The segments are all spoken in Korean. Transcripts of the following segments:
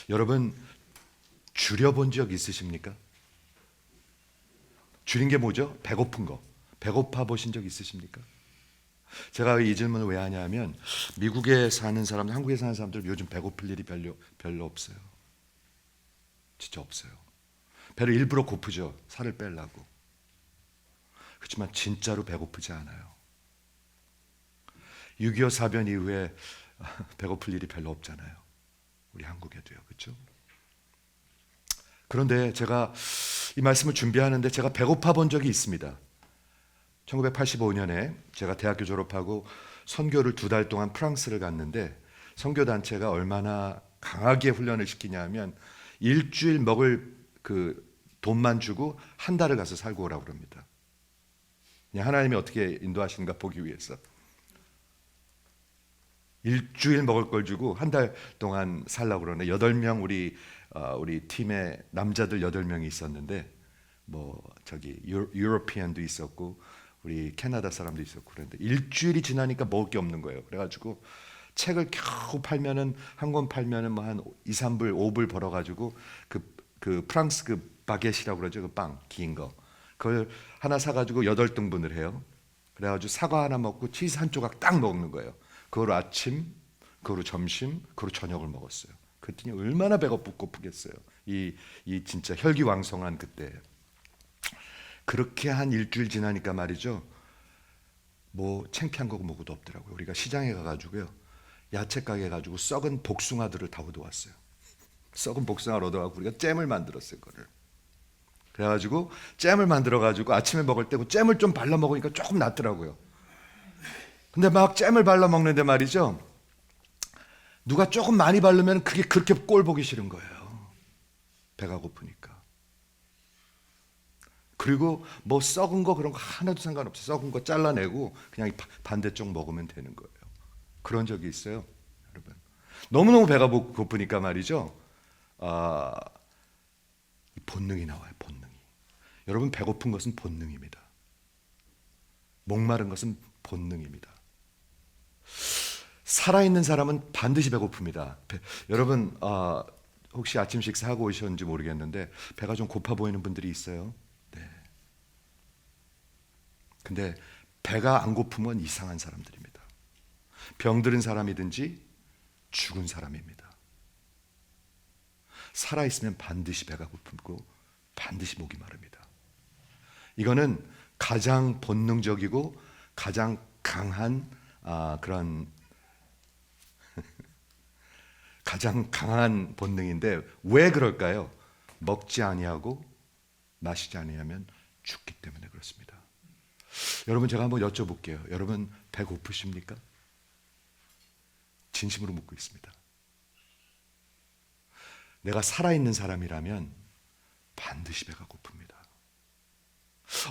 여러분 줄여본 적 있으십니까? 줄인 게 뭐죠? 배고픈 거. 배고파 보신 적 있으십니까? 제가 이 질문을 왜 하냐면 미국에 사는 사람들, 한국에 사는 사람들 요즘 배고플 일이 별로 없어요. 진짜 없어요. 배를 일부러 고프죠. 살을 빼려고. 그렇지만 진짜로 배고프지 않아요. 6.25 사변 이후에 배고플 일이 별로 없잖아요. 우리 한국에도요. 그렇죠? 그런데 제가 이 말씀을 준비하는데 제가 배고파 본 적이 있습니다. 1985년에 제가 대학교 졸업하고 선교를 2달 동안 프랑스를 갔는데 선교단체가 얼마나 강하게 훈련을 시키냐면 일주일 먹을 그 돈만 주고 한 달을 가서 살고 오라고 그럽니다. 그냥 하나님이 어떻게 인도하시는가 보기 위해서 일주일 먹을 걸 주고 한 달 동안 살라고 그러네. 8명 우리 팀에 남자들 8명이 있었는데 뭐 저기 유로피안도 있었고 우리 캐나다 사람도 있었고 그런데 일주일이 지나니까 먹을 게 없는 거예요. 그래가지고 책을 겨우 팔면은 한 권 팔면은 뭐 한 2, 3불, 5불 벌어가지고 그 프랑스 그 바게트이라고 그러죠. 그 빵 긴 거. 그걸 하나 사가지고 8등분을 해요. 그래가지고 사과 하나 먹고 치즈 한 조각 딱 먹는 거예요. 그거로 아침, 그거로 점심, 그거로 저녁을 먹었어요. 그랬더니 얼마나 고프겠어요. 이 진짜 혈기왕성한 그때. 그렇게 한 일주일 지나니까 말이죠. 뭐 창피한 거고 뭐고도 없더라고요. 우리가 시장에 가가지고요. 야채 가게 가지고 썩은 복숭아들을 다 얻어왔어요. 썩은 복숭아를 얻어가지고 우리가 잼을 만들었어요. 그거를. 그래가지고 잼을 만들어가지고 아침에 먹을 때 그 잼을 좀 발라 먹으니까 조금 낫더라고요. 근데 막 잼을 발라 먹는데 말이죠. 누가 조금 많이 바르면 그게 그렇게 꼴 보기 싫은 거예요. 배가 고프니까. 그리고 뭐 썩은 거 그런 거 하나도 상관없어요. 썩은 거 잘라내고 그냥 반대쪽 먹으면 되는 거예요. 그런 적이 있어요, 여러분. 너무너무 배가 고프니까 말이죠. 본능이 나와요, 본능이. 여러분 배고픈 것은 본능입니다. 목마른 것은 본능입니다. 살아있는 사람은 반드시 배고픕니다. 여러분 혹시 아침 식사하고 오셨는지 모르겠는데 배가 좀 고파 보이는 분들이 있어요. 네. 근데 배가 안 고프면 이상한 사람들입니다. 병들은 사람이든지 죽은 사람입니다. 살아있으면 반드시 배가 고프고 반드시 목이 마릅니다. 이거는 가장 본능적이고 가장 강한 그런 가장 강한 본능인데 왜 그럴까요? 먹지 아니하고 마시지 아니하면 죽기 때문에 그렇습니다. 여러분 제가 한번 여쭤볼게요. 여러분 배고프십니까? 진심으로 묻고 있습니다. 내가 살아있는 사람이라면 반드시 배가 고픕니다.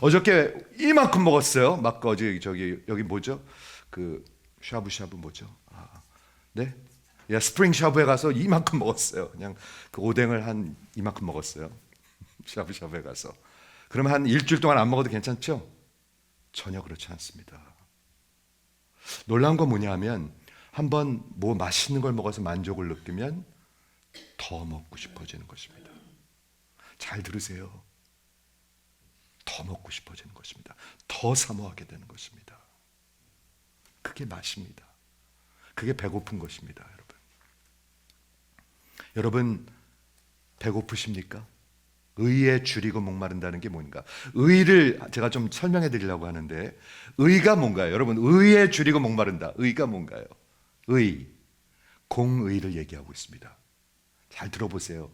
어저께 이만큼 먹었어요. 막 여기 뭐죠? 그 샤브샤브 뭐죠? 네? 스프링 샤브에 가서 이만큼 먹었어요. 그냥 그 오뎅을 한 이만큼 먹었어요. 샤브샤브에 가서. 그러면 한 일주일 동안 안 먹어도 괜찮죠? 전혀 그렇지 않습니다. 놀라운 건 뭐냐면 한번 뭐 맛있는 걸 먹어서 만족을 느끼면 더 먹고 싶어지는 것입니다. 잘 들으세요. 더 먹고 싶어지는 것입니다. 더 사모하게 되는 것입니다. 그게 맛입니다. 그게 배고픈 것입니다, 여러분. 여러분 배고프십니까? 의에 줄이고 목마른다는 게 뭔가? 의를 제가 좀 설명해 드리려고 하는데 의가 뭔가요? 여러분 의에 줄이고 목마른다. 의가 뭔가요? 의, 공의를 얘기하고 있습니다. 잘 들어보세요.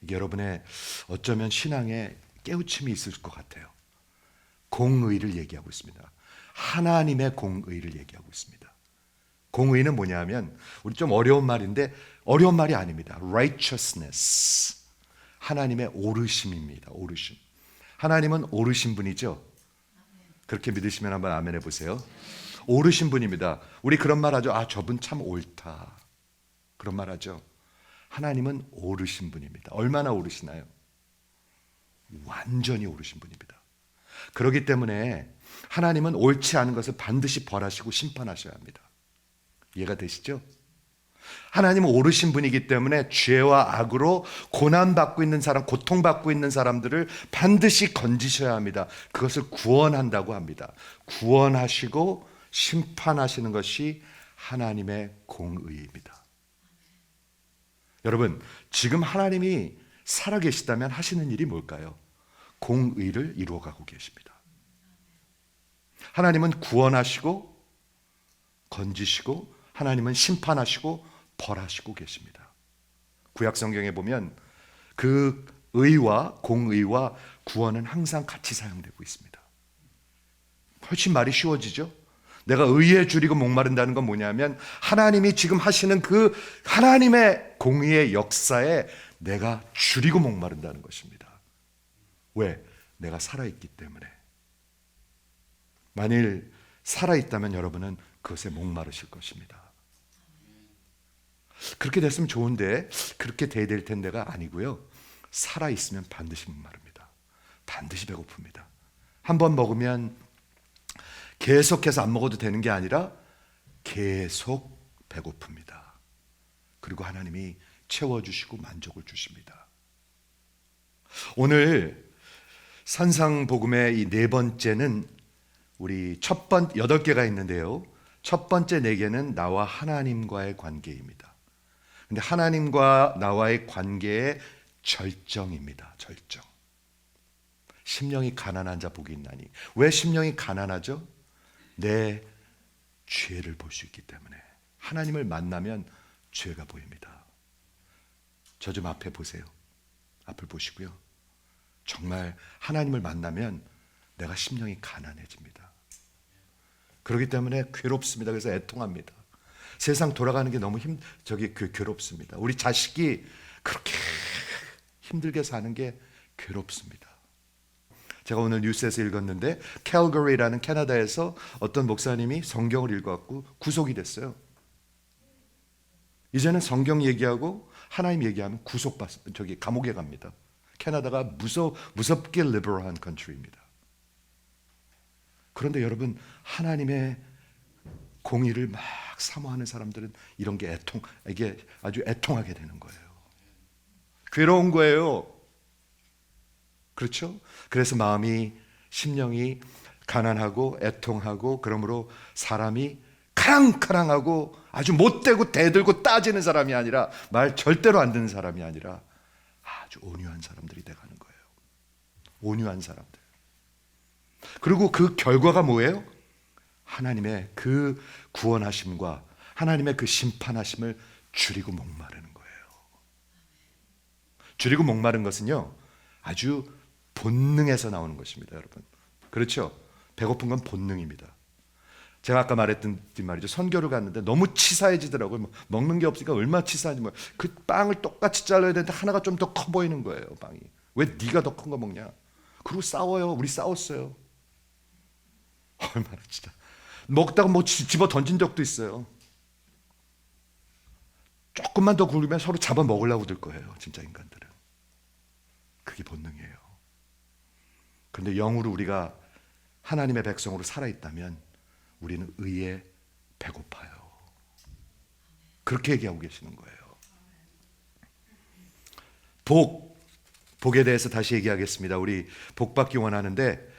이게 여러분의 어쩌면 신앙에 깨우침이 있을 것 같아요. 공의를 얘기하고 있습니다. 하나님의 공의를 얘기하고 있습니다. 공의는 뭐냐면 우리 좀 어려운 말인데 어려운 말이 아닙니다. righteousness. 하나님의 오르심입니다. 오르심. 하나님은 오르신 분이죠. 그렇게 믿으시면 한번 아멘 해보세요. 오르신 분입니다. 우리 그런 말 하죠. 저분 참 옳다. 그런 말 하죠. 하나님은 오르신 분입니다. 얼마나 오르시나요? 완전히 오르신 분입니다. 그렇기 때문에 하나님은 옳지 않은 것을 반드시 벌하시고 심판하셔야 합니다. 이해가 되시죠? 하나님은 오르신 분이기 때문에 죄와 악으로 고난받고 있는 사람, 고통받고 있는 사람들을 반드시 건지셔야 합니다. 그것을 구원한다고 합니다. 구원하시고 심판하시는 것이 하나님의 공의입니다. 여러분, 지금 하나님이 살아계시다면 하시는 일이 뭘까요? 공의를 이루어가고 계십니다. 하나님은 구원하시고 건지시고 하나님은 심판하시고 벌하시고 계십니다. 구약 성경에 보면 그 의와 공의와 구원은 항상 같이 사용되고 있습니다. 훨씬 말이 쉬워지죠? 내가 의에 줄이고 목마른다는 건 뭐냐면 하나님이 지금 하시는 그 하나님의 공의의 역사에 내가 줄이고 목마른다는 것입니다. 왜? 내가 살아있기 때문에. 만일 살아있다면 여러분은 그것에 목마르실 것입니다. 그렇게 됐으면 좋은데 그렇게 돼야 될 텐데가 아니고요. 살아있으면 반드시 목마릅니다. 반드시 배고픕니다. 한번 먹으면 계속해서 안 먹어도 되는 게 아니라 계속 배고픕니다. 그리고 하나님이 채워주시고 만족을 주십니다. 오늘 산상복음의 이 네 번째는 우리 8개가 있는데요. 첫 번째 4개는 나와 하나님과의 관계입니다. 근데 하나님과 나와의 관계의 절정입니다. 절정. 심령이 가난한 자 복이 있나니. 왜 심령이 가난하죠? 내 죄를 볼 수 있기 때문에. 하나님을 만나면 죄가 보입니다. 저 좀 앞에 보세요. 앞을 보시고요. 정말 하나님을 만나면 내가 심령이 가난해집니다. 그렇기 때문에 괴롭습니다. 그래서 애통합니다. 세상 돌아가는 게 너무 괴롭습니다. 우리 자식이 그렇게 힘들게 사는 게 괴롭습니다. 제가 오늘 뉴스에서 읽었는데 캘거리라는 캐나다에서 어떤 목사님이 성경을 읽어갖고 구속이 됐어요. 이제는 성경 얘기하고 하나님 얘기하면 감옥에 갑니다. 캐나다가 무섭게 리버럴한 컨트리입니다. 그런데 여러분, 하나님의 공의를 막 사모하는 사람들은 이게 아주 애통하게 되는 거예요. 괴로운 거예요. 그렇죠? 그래서 심령이 가난하고 애통하고, 그러므로 사람이 카랑카랑하고 아주 못되고 대들고 따지는 사람이 아니라, 말 절대로 안 듣는 사람이 아니라 아주 온유한 사람들이 돼가는 거예요. 온유한 사람들. 그리고 그 결과가 뭐예요? 하나님의 그 구원하심과 하나님의 그 심판하심을 줄이고 목마르는 거예요. 줄이고 목마른 것은요, 아주 본능에서 나오는 것입니다, 여러분. 그렇죠? 배고픈 건 본능입니다. 제가 아까 말했던 말이죠. 선교를 갔는데 너무 치사해지더라고요. 먹는 게 없으니까 얼마나 치사한지. 그 빵을 똑같이 잘라야 되는데 하나가 좀 더 커 보이는 거예요, 빵이. 왜 네가 더 큰 거 먹냐? 그리고 싸워요. 우리 싸웠어요. 얼마나 진짜. 먹다가 집어 던진 적도 있어요. 조금만 더 굴리면 서로 잡아 먹으려고 들 거예요, 진짜 인간들은. 그게 본능이에요. 그런데 영으로 우리가 하나님의 백성으로 살아있다면 우리는 의에 배고파요. 그렇게 얘기하고 계시는 거예요. 복에 대해서 다시 얘기하겠습니다. 우리 복받기 원하는데,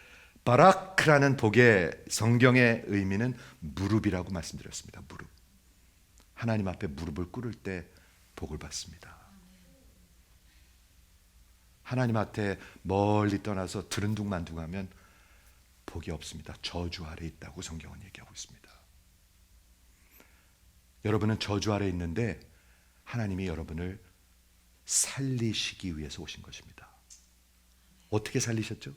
바라크라는 복의 성경의 의미는 무릎이라고 말씀드렸습니다. 무릎. 하나님 앞에 무릎을 꿇을 때 복을 받습니다. 하나님 앞에 멀리 떠나서 들은둥만둥하면 복이 없습니다. 저주 아래 있다고 성경은 얘기하고 있습니다. 여러분은 저주 아래 있는데 하나님이 여러분을 살리시기 위해서 오신 것입니다. 어떻게 살리셨죠?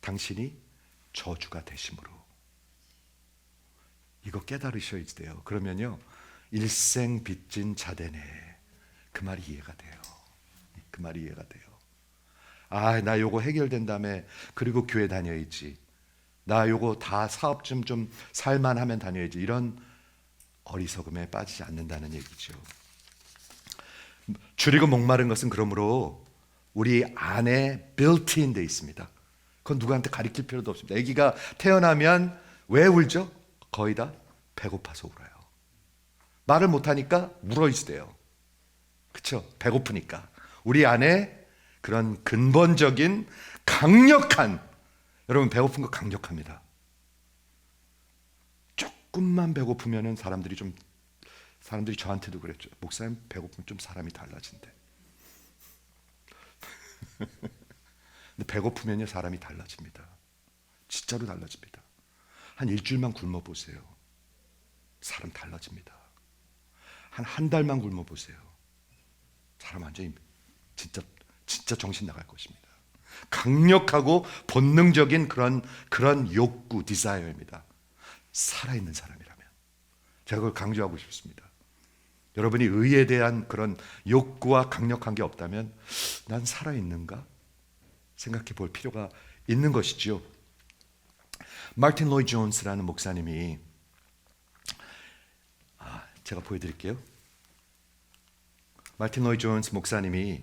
당신이 저주가 되심으로. 이거 깨달으셔야 돼요. 그러면요, 일생 빚진 자되네, 그 말이 이해가 돼요. 그 말이 이해가 돼요. 아, 나 요거 해결된 다음에 그리고 교회 다녀야지, 나 요거 다 사업 좀 살만하면 다녀야지, 이런 어리석음에 빠지지 않는다는 얘기죠. 줄이고 목마른 것은 그러므로 우리 안에 built-in 돼 있습니다. 그건 누구한테 가르칠 필요도 없습니다. 아기가 태어나면 왜 울죠? 거의 다 배고파서 울어요. 말을 못하니까 물어있어요. 그렇죠? 배고프니까. 우리 안에 그런 근본적인 강력한, 여러분 배고픈 거 강력합니다. 조금만 배고프면은 사람들이 저한테도 그랬죠. 목사님 배고프면 좀 사람이 달라진대. 근데 배고프면요 사람이 달라집니다. 진짜로 달라집니다. 한 일주일만 굶어 보세요. 사람 달라집니다. 한 달만 굶어 보세요. 사람 완전히 진짜 정신 나갈 것입니다. 강력하고 본능적인 그런 욕구, 디자이어입니다. 살아있는 사람이라면. 제가 그걸 강조하고 싶습니다. 여러분이 의에 대한 그런 욕구와 강력한 게 없다면 난 살아있는가? 생각해 볼 필요가 있는 것이지요. 마틴 로이드 존스라는 목사님이 제가 보여드릴게요. 마틴 로이드 존스 목사님이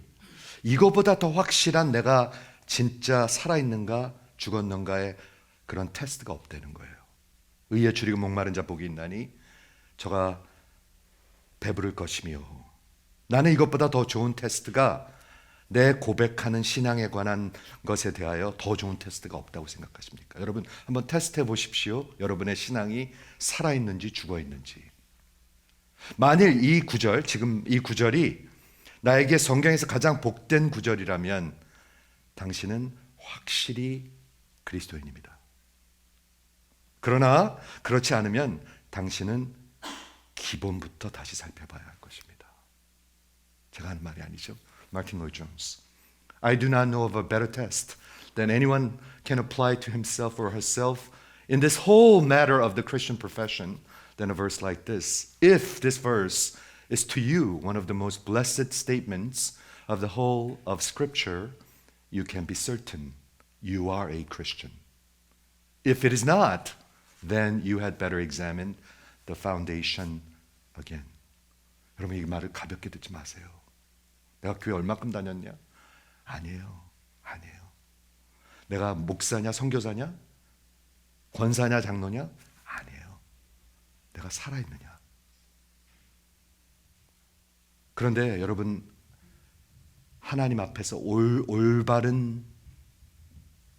이거보다 더 확실한 내가 진짜 살아있는가 죽었는가의 그런 테스트가 없다는 거예요. 의에 줄이고 목마른 자 복이 있나니 저가 배부를 것이며, 나는 이것보다 더 좋은 테스트가 내 고백하는 신앙에 관한 것에 대하여 더 좋은 테스트가 없다고 생각하십니까? 여러분 한번 테스트해 보십시오. 여러분의 신앙이 살아있는지 죽어있는지. 만일 이 구절, 지금 이 구절이 나에게 성경에서 가장 복된 구절이라면 당신은 확실히 그리스도인입니다. 그러나 그렇지 않으면 당신은 기본부터 다시 살펴봐야 할 것입니다. 제가 하는 말이 아니죠. 마틴 로이드 존스. I do not know of a better test than anyone can apply to himself or herself in this whole matter of the Christian profession than a verse like this. If this verse is to you one of the most blessed statements of the whole of Scripture, you can be certain you are a Christian. If it is not, then you had better examine the foundation again. 여러분 이 말을 가볍게 듣지 마세요. 내가 교회 얼마큼 다녔냐? 아니에요. 내가 목사냐 선교사냐? 권사냐 장로냐? 아니에요. 내가 살아있느냐? 그런데 여러분 하나님 앞에서 올바른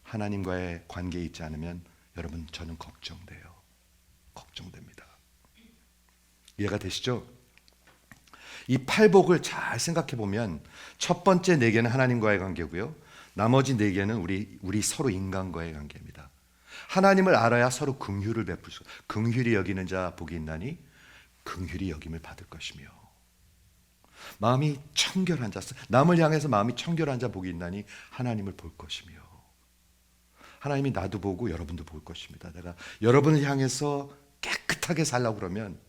하나님과의 관계에 있지 않으면 여러분 저는 걱정됩니다. 이해가 되시죠? 이 팔복을 잘 생각해 보면 첫 번째 4개는 하나님과의 관계고요. 나머지 4개는 우리 서로 인간과의 관계입니다. 하나님을 알아야 서로 긍휼을 베풀 수, 긍휼히 여기는 자 복이 있나니 긍휼히 여김을 받을 것이며, 마음이 청결한 자, 남을 향해서 마음이 청결한 자 복이 있나니 하나님을 볼 것이며, 하나님이 나도 보고 여러분도 볼 것입니다. 내가 여러분을 향해서 깨끗하게 살면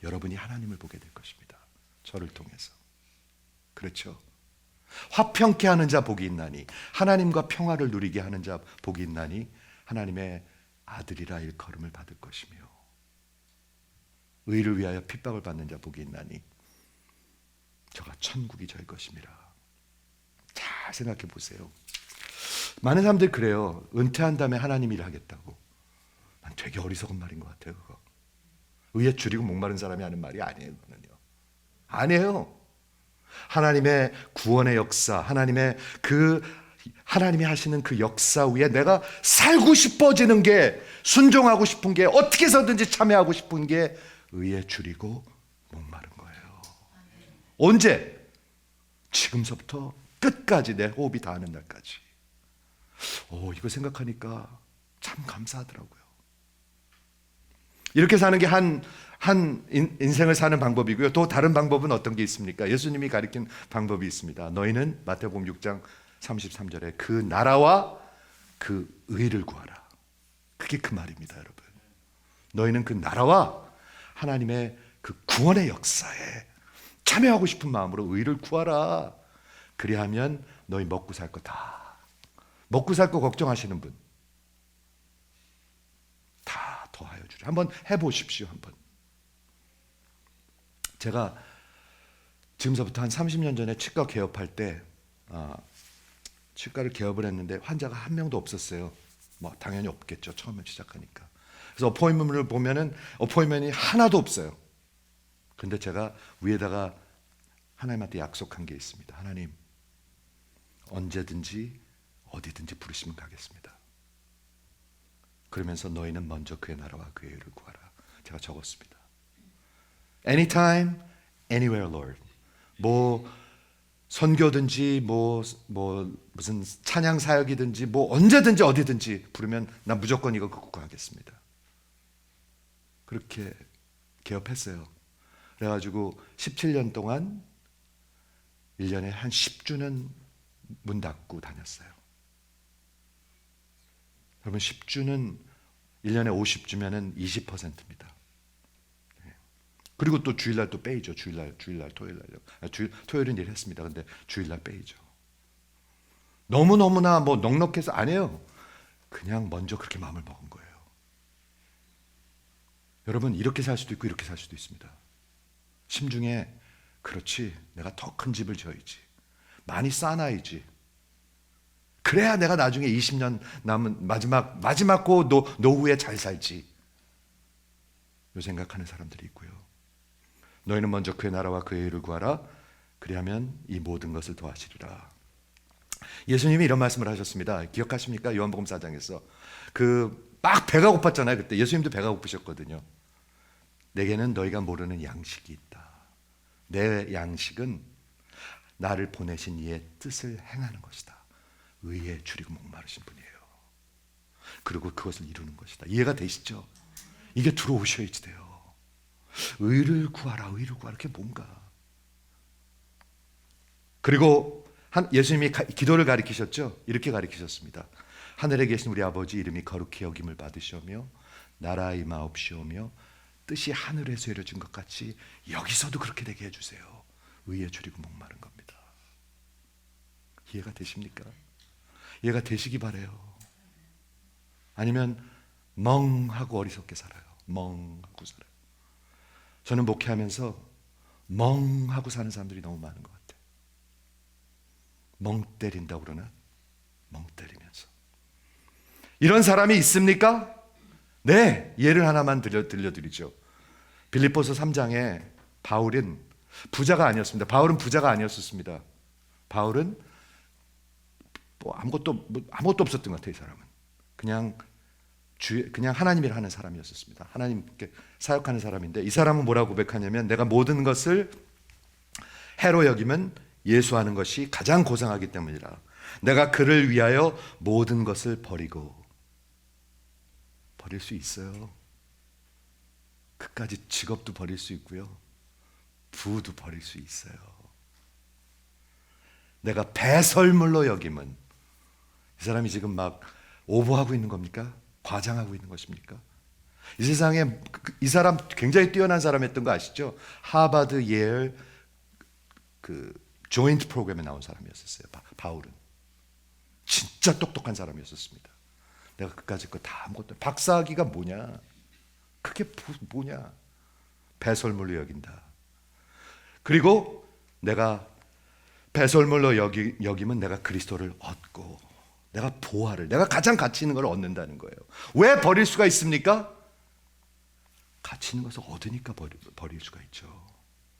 여러분이 하나님을 보게 될 것입니다. 저를 통해서. 그렇죠? 화평케 하는 자 복이 있나니, 하나님과 평화를 누리게 하는 자 복이 있나니 하나님의 아들이라 일컬음을 받을 것이며, 의를 위하여 핍박을 받는 자 복이 있나니 저가 천국이 저의 것입니다. 잘 생각해 보세요. 많은 사람들이 그래요. 은퇴한 다음에 하나님 일을 하겠다고. 난 되게 어리석은 말인 것 같아요. 그거 의에 줄이고 목마른 사람이 하는 말이 아니에요. 그거는요. 아니에요. 하나님의 구원의 역사, 하나님이 하시는 그 역사 위에 내가 살고 싶어지는 게, 순종하고 싶은 게, 어떻게 해서든지 참여하고 싶은 게 의에 줄이고 목마른 거예요. 언제? 지금서부터 끝까지 내 호흡이 닿는 날까지. 이거 생각하니까 참 감사하더라고요. 이렇게 사는 게 인생을 사는 방법이고요. 또 다른 방법은 어떤 게 있습니까? 예수님이 가르친 방법이 있습니다. 너희는 마태복음 6장 33절에 그 나라와 그 의를 구하라. 그게 그 말입니다, 여러분. 너희는 그 나라와 하나님의 그 구원의 역사에 참여하고 싶은 마음으로 의를 구하라. 그리하면 너희 먹고 살 거 다, 먹고 살 거 걱정하시는 분 다 더하여 주리. 한번 해보십시오. 한번. 제가 지금서부터 한 30년 전에 치과 개업할 때 치과를 개업을 했는데 환자가 한 명도 없었어요. 뭐 당연히 없겠죠. 처음에 시작하니까. 그래서 어포인트를 보면은 어포인트이 하나도 없어요. 그런데 제가 위에다가 하나님한테 약속한 게 있습니다. 하나님, 언제든지 어디든지 부르시면 가겠습니다. 그러면서 너희는 먼저 그의 나라와 그의 의를 구하라. 제가 적었습니다. Anytime, anywhere, Lord. 뭐 선교든지 무슨 찬양 사역이든지 뭐 언제든지 어디든지 부르면 난 무조건 이거 구하겠습니다. 그렇게 개업했어요. 그래가지고 17년 동안 1년에 한 10주는 문 닫고 다녔어요. 여러분 10주는 1년에 50주면은 20%입니다. 그리고 또 주일날 또 빼이죠. 주일날, 토요일날요. 토요일은 일했습니다. 근데 주일날 빼이죠. 너무너무나 뭐 넉넉해서 안 해요. 그냥 먼저 그렇게 마음을 먹은 거예요. 여러분 이렇게 살 수도 있고 이렇게 살 수도 있습니다. 심중에 그렇지, 내가 더 큰 집을 지어야지, 많이 쌓아놔야지, 그래야 내가 나중에 20년 남은 마지막 고 노후에 잘 살지, 요 생각하는 사람들이 있고요. 너희는 먼저 그의 나라와 그의 의를 구하라. 그리하면 이 모든 것을 더하시리라. 예수님이 이런 말씀을 하셨습니다. 기억하십니까? 요한복음 4장에서 막 배가 고팠잖아요. 그때 예수님도 배가 고프셨거든요. 내게는 너희가 모르는 양식이 있다. 내 양식은 나를 보내신 이의 뜻을 행하는 것이다. 의에 줄이고 목마르신 분이에요. 그리고 그것을 이루는 것이다. 이해가 되시죠? 이게 들어오셔야지 돼요. 의를 구하라, 의를 구하라. 그게 뭔가. 그리고 예수님이 기도를 가르치셨죠? 이렇게 가르치셨습니다. 하늘에 계신 우리 아버지 이름이 거룩히 여김을 받으시오며 나라 임하옵시오며 뜻이 하늘에서 이루어진 것 같이 여기서도 그렇게 되게 해주세요. 의에 줄이고 목마른 겁니다. 이해가 되십니까? 이해가 되시기 바라요. 아니면 멍하고 어리석게 살아요. 멍하고 살아요. 저는 목회하면서 멍하고 사는 사람들이 너무 많은 것 같아요. 멍 때린다고 그러나? 멍 때리면서. 이런 사람이 있습니까? 네, 예를 하나만 들려드리죠. 빌립보서 3장에 바울은 부자가 아니었습니다. 바울은 부자가 아니었습니다. 바울은 아무것도 없었던 것 같아요. 이 사람은 그냥 하나님이라 하는 사람이었습니다. 하나님께 사역하는 사람인데 이 사람은 뭐라고 고백하냐면 내가 모든 것을 해로 여기면 예수하는 것이 가장 고상하기 때문이라. 내가 그를 위하여 모든 것을 버리고. 버릴 수 있어요. 그까지 직업도 버릴 수 있고요. 부도 버릴 수 있어요. 내가 배설물로 여김은, 이 사람이 지금 막 오버하고 있는 겁니까? 과장하고 있는 것입니까? 이 세상에 이 사람 굉장히 뛰어난 사람이었던 거 아시죠? 하버드 예일 조인트 프로그램에 나온 사람이었어요. 바울은 진짜 똑똑한 사람이었습니다. 내가 그까짓 거 다 아무것도, 박사학위가 뭐냐? 그게 뭐냐? 배설물로 여긴다. 그리고 내가 배설물로 여기면 내가 그리스도를 얻고 내가 보화를, 내가 가장 가치 있는 걸 얻는다는 거예요. 왜 버릴 수가 있습니까? 가치 있는 것을 얻으니까 버릴 수가 있죠.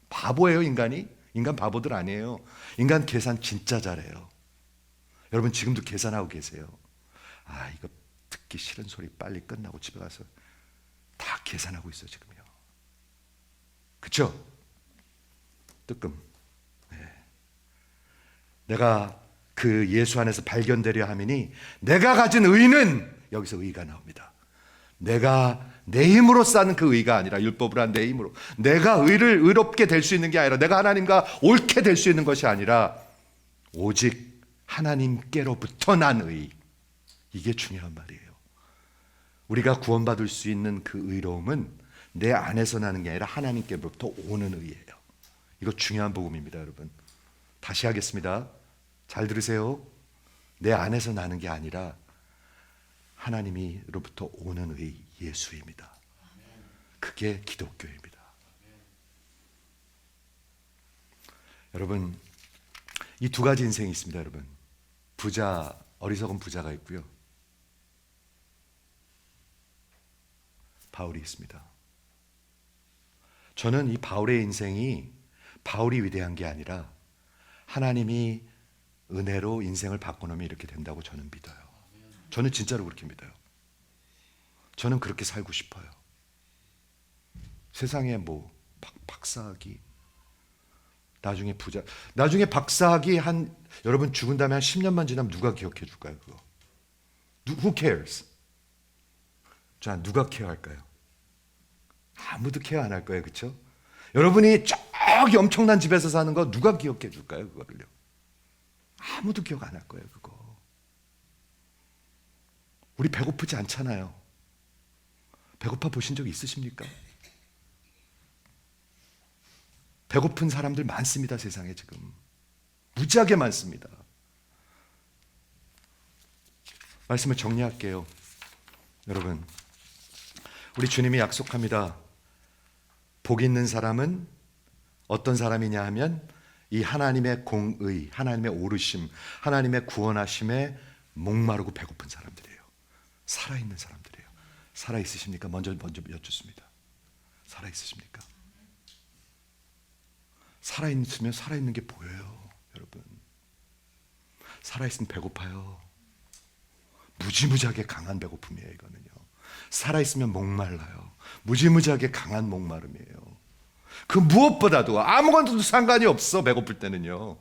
바보예요, 인간이? 인간 바보들 아니에요. 인간 계산 진짜 잘해요. 여러분 지금도 계산하고 계세요. 이거 듣기 싫은 소리 빨리 끝나고 집에 가서 다 계산하고 있어 지금요. 그렇죠? 뜨끔. 네. 내가 그 예수 안에서 발견되려 하미니 내가 가진 의는, 여기서 의가 나옵니다. 내가 내 힘으로 쌓는 그 의가 아니라, 율법으로 한 내 힘으로 내가 의롭게 될 수 있는 게 아니라, 내가 하나님과 옳게 될 수 있는 것이 아니라 오직 하나님께로부터 난 의. 이게 중요한 말이에요. 우리가 구원받을 수 있는 그 의로움은 내 안에서 나는 게 아니라 하나님께로부터 오는 의예요. 이거 중요한 복음입니다, 여러분. 다시 하겠습니다. 잘 들으세요. 내 안에서 나는 게 아니라 하나님으로부터 오는 의, 예수입니다. 그게 기독교입니다. 여러분, 이 두 가지 인생이 있습니다, 여러분. 어리석은 부자가 있고요. 바울이 있습니다. 저는 이 바울의 인생이 바울이 위대한 게 아니라 하나님이 은혜로 인생을 바꿔놓으면 이렇게 된다고 저는 믿어요. 저는 진짜로 그렇게 믿어요. 저는 그렇게 살고 싶어요. 세상에 뭐 박사학위, 나중에 부자, 나중에 박사학위 여러분 죽은 다음에 한 10년만 지나면 누가 기억해 줄까요? 그거 Who cares? 자, 누가 케어할까요? 아무도 케어 안 할 거예요. 그렇죠? 여러분이 저기 엄청난 집에서 사는 거 누가 기억해 줄까요? 그거를요. 아무도 기억 안 할 거예요. 그거. 우리 배고프지 않잖아요. 배고파 보신 적 있으십니까? 배고픈 사람들 많습니다. 세상에 지금 무지하게 많습니다. 말씀을 정리할게요. 여러분, 우리 주님이 약속합니다. 복 있는 사람은 어떤 사람이냐 하면 이 하나님의 공의, 하나님의 오르심, 하나님의 구원하심에 목마르고 배고픈 사람들이에요. 살아있는 사람들이에요. 살아있으십니까? 먼저 여쭙습니다. 살아있으십니까? 살아있으면 살아있는 게 보여요. 여러분, 살아있으면 배고파요. 무지무지하게 강한 배고픔이에요. 이거는요. 살아있으면 목말라요. 무지무지하게 강한 목마름이에요. 그 무엇보다도 아무것도 상관이 없어. 배고플 때는요.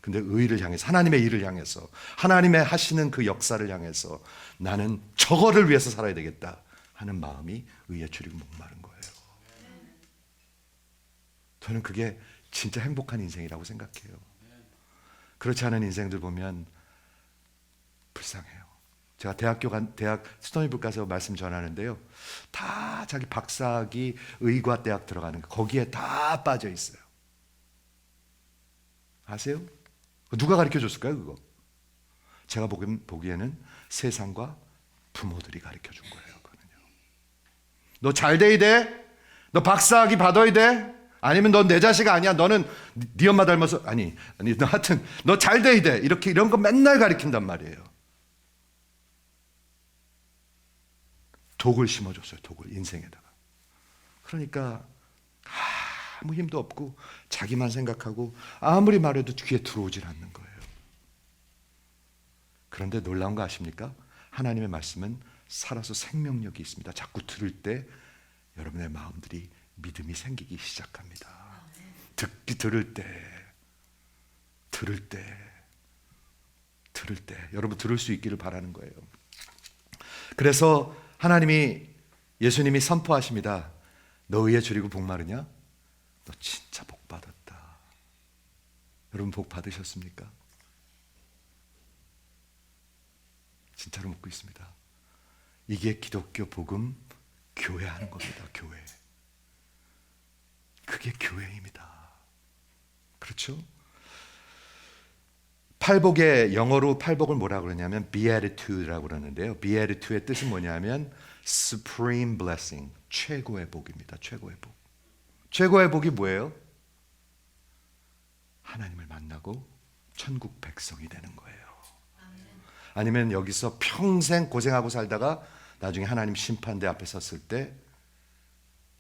근데 의를 향해서, 하나님의 일을 향해서, 하나님의 하시는 그 역사를 향해서 나는 저거를 위해서 살아야 되겠다 하는 마음이 의에 줄이고 목마른 거예요. 저는 그게 진짜 행복한 인생이라고 생각해요. 그렇지 않은 인생들 보면 불쌍해요. 제가 대학 스토니북 가서 말씀 전하는데요, 다 자기 박사학위 의과대학 들어가는 거 거기에 다 빠져 있어요. 아세요? 누가 가르쳐 줬을까요? 그거 제가 보기에는 세상과 부모들이 가르쳐 준 거예요. 그거는요. 너 잘 돼야 돼? 너 박사학위 받아야 돼? 아니면 넌 내 자식 아니야? 너는 네 엄마 닮아서 아니 너 하여튼 너 잘 돼야 돼. 이렇게 이런 거 맨날 가르친단 말이에요. 독을 심어줬어요. 독을 인생에다가. 그러니까 아무 힘도 없고 자기만 생각하고 아무리 말해도 귀에 들어오질 않는 거예요. 그런데 놀라운 거 아십니까? 하나님의 말씀은 살아서 생명력이 있습니다. 자꾸 들을 때 여러분의 마음들이 믿음이 생기기 시작합니다. 들을 때 여러분 들을 수 있기를 바라는 거예요. 그래서 하나님이 예수님이 선포하십니다. 너 의에 줄이고 목마르냐? 너 진짜 복 받았다. 여러분 복 받으셨습니까? 진짜로 묻고 있습니다. 이게 기독교 복음 교회 하는 겁니다. 교회. 그게 교회입니다. 그렇죠? 팔복의 영어로 팔복을 뭐라고 그러냐면 beatitude라고 그러는데요. beatitude의 뜻은 뭐냐면 supreme blessing, 최고의 복입니다. 최고의 복. 최고의 복이 뭐예요? 하나님을 만나고 천국 백성이 되는 거예요. 아니면 여기서 평생 고생하고 살다가 나중에 하나님 심판대 앞에 섰을 때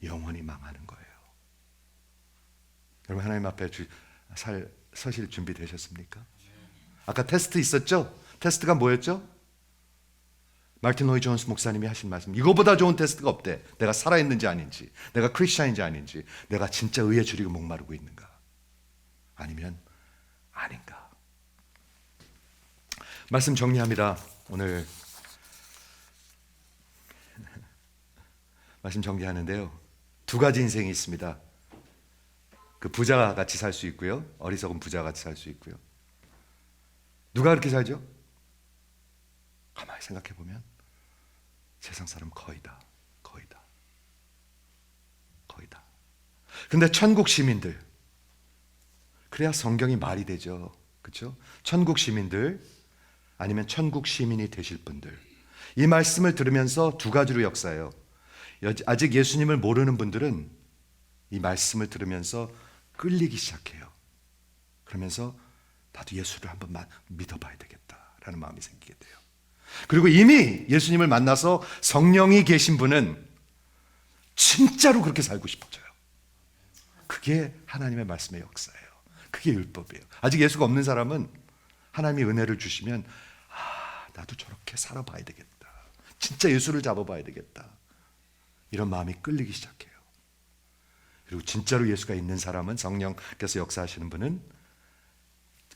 영원히 망하는 거예요. 여러분 하나님 앞에 서실 준비 되셨습니까? 아까 테스트 있었죠? 테스트가 뭐였죠? 마틴 로이 존스 목사님이 하신 말씀, 이거보다 좋은 테스트가 없대. 내가 살아있는지 아닌지, 내가 크리스찬인지 아닌지, 내가 진짜 의에 줄이고 목마르고 있는가, 아니면 아닌가. 말씀 정리합니다. 오늘 말씀 정리하는데요, 두 가지 인생이 있습니다. 그 부자가 같이 살 수 있고요, 어리석은 부자가 같이 살 수 있고요. 누가 그렇게 살죠? 가만히 생각해 보면 세상 사람 거의 다. 근데 천국 시민들, 그래야 성경이 말이 되죠. 그렇죠? 천국 시민들 아니면 천국 시민이 되실 분들, 이 말씀을 들으면서 두 가지로 역사해요. 아직 예수님을 모르는 분들은 이 말씀을 들으면서 끌리기 시작해요. 그러면서 나도 예수를 한번 믿어봐야 되겠다라는 마음이 생기게 돼요. 그리고 이미 예수님을 만나서 성령이 계신 분은 진짜로 그렇게 살고 싶어져요. 그게 하나님의 말씀의 역사예요. 그게 율법이에요. 아직 예수가 없는 사람은 하나님이 은혜를 주시면 나도 저렇게 살아봐야 되겠다. 진짜 예수를 잡아봐야 되겠다. 이런 마음이 끌리기 시작해요. 그리고 진짜로 예수가 있는 사람은, 성령께서 역사하시는 분은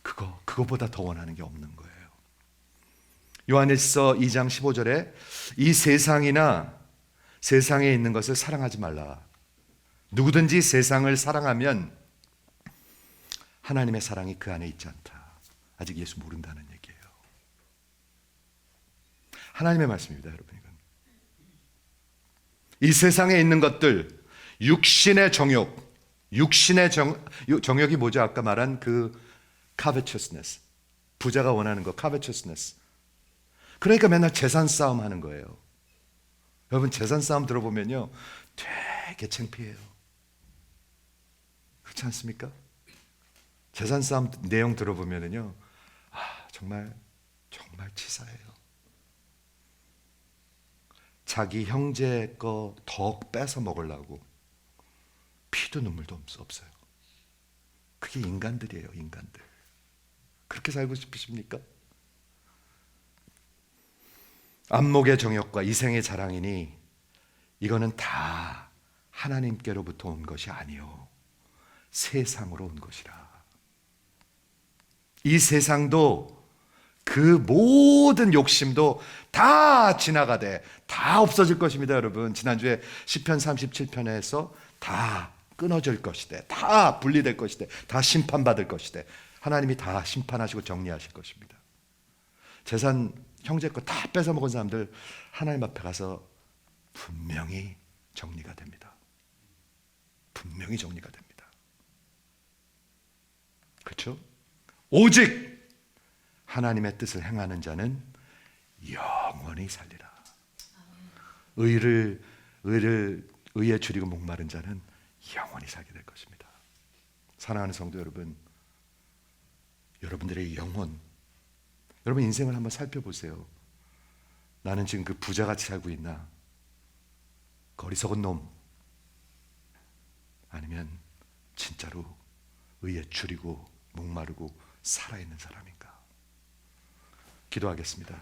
그거보다 더 원하는 게 없는 거예요. 요한일서 2장 15절에 이 세상이나 세상에 있는 것을 사랑하지 말라. 누구든지 세상을 사랑하면 하나님의 사랑이 그 안에 있지 않다. 아직 예수 모른다는 얘기예요. 하나님의 말씀입니다, 여러분. 이건 이 세상에 있는 것들, 육신의 정욕, 정욕이 뭐죠? 아까 말한 그 covetousness, 부자가 원하는 거, covetousness. 그러니까 맨날 재산 싸움 하는 거예요. 여러분, 재산 싸움 들어보면요 되게 창피해요. 그렇지 않습니까? 재산 싸움 내용 들어보면요 정말 치사해요. 자기 형제 거 더 뺏어 먹으려고 피도 눈물도 없어요. 그게 인간들이에요, 인간들. 그렇게 살고 싶으십니까? 안목의 정욕과 이생의 자랑이니 이거는 다 하나님께로부터 온 것이 아니요 세상으로 온 것이라. 이 세상도 그 모든 욕심도 다 지나가되 다 없어질 것입니다, 여러분. 지난주에 시편 37편에서 다 끊어질 것이되, 다 분리될 것이되, 다 심판받을 것이되, 하나님이 다 심판하시고 정리하실 것입니다. 재산 형제 거 다 뺏어먹은 사람들 하나님 앞에 가서 분명히 정리가 됩니다. 분명히 정리가 됩니다. 그렇죠? 오직 하나님의 뜻을 행하는 자는 영원히 살리라. 의에 줄이고 목마른 자는 영원히 살게 될 것입니다. 사랑하는 성도 여러분, 여러분들의 영혼, 여러분 인생을 한번 살펴보세요. 나는 지금 그 부자같이 살고 있나? 거리석은 놈? 아니면 진짜로 의에 줄이고 목마르고 살아있는 사람인가? 기도하겠습니다.